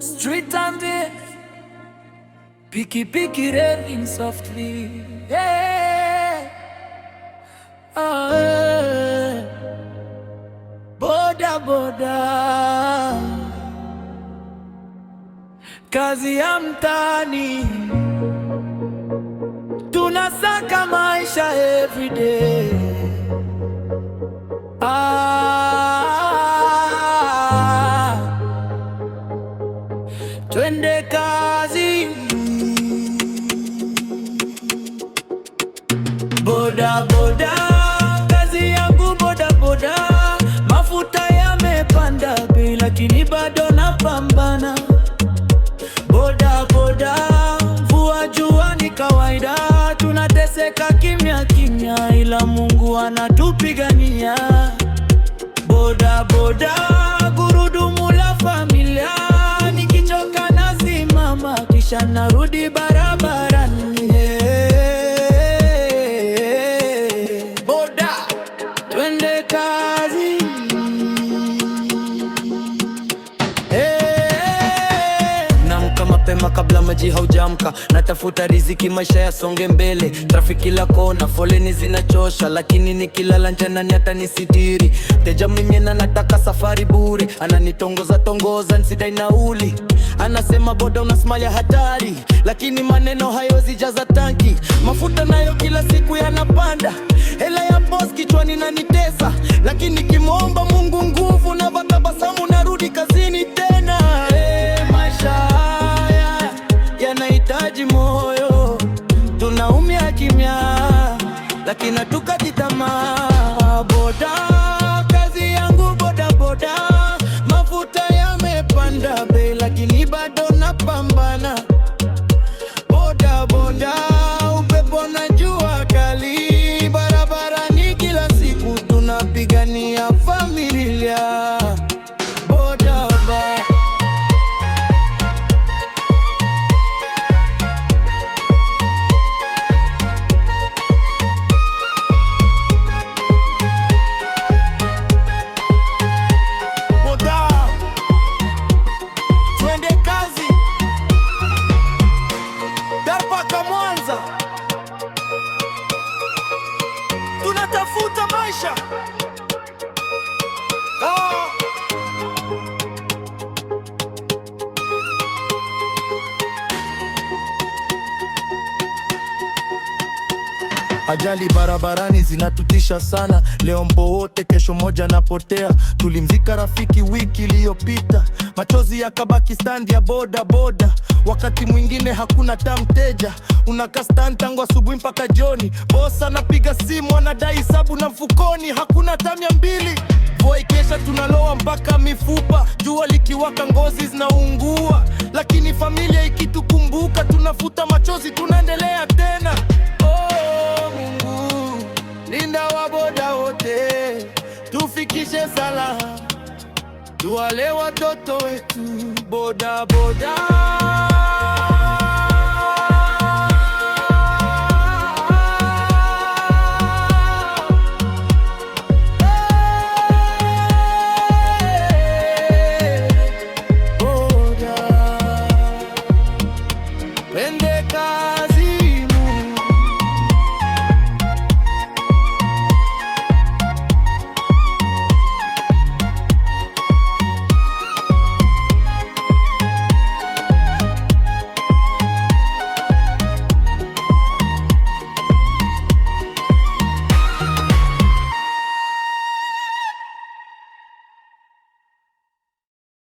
Street and this, picky raining softly. Yeah. Boda boda, kazi ya mtaani, tunasaka maisha everyday. Twende kazi, boda boda, kazi yangu boda boda. Mafuta yamepanda bei lakini bado napambana. Boda boda, mvua jua ni kawaida, tunateseka kimya kimya, ila Mungu anatupigania. Boda boda, gurudumu la familia, nikichoka nasimama kisha narudi barabarani. Boda, twende kazi. Naamka mapema kabla maji haujamka, natafuta riziki maisha yasonge mbele. Trafiki kila kona, foleni zinachosha, lakini nikilala nje nani atanisitiri? Teja mimi nataka safari bure, ananitongoza nisidai nauli. Anasema boda una smile ya hatari, lakini maneno hayo zijaza tanki. Mafuta nayo kila siku yanapanda, hela ya boss kichwani nanitesa, lakini kimomba Mungu nguvu na tabasamu narudi kazini tena. Maisha haya yanahitaji moyo, tunaumia kimya lakini hatukati tamaa. Boda, kazi yangu boda boda, mafuta yamepanda bei lakini bado napambana. Boda boda, upepo na jua kali, barabarani kila siku tunapigania familia. Boda boda, Mwanza tunatafuta maisha. Ajali barabarani zinatutisha sana, leo mpo wote kesho moja napotea. Tulimzika rafiki wiki iliyopita, machozi yakabaki stand ya boda boda. Wakati mwingine hakuna mteja, unakaa stand tangu asubuhi mpaka jioni. Boss anapiga simu anadai hesabu na mfukoni hakuna 200. Mvua ikesha tunaloa mpaka mifupa, jua likiwaka ngozi zinaungua, lakini familia ikitukumbuka tunafuta machozi tunaendelea tena. Mungu linda waboda wote, tufikishe salama, tuwale watoto wetu. Boda boda.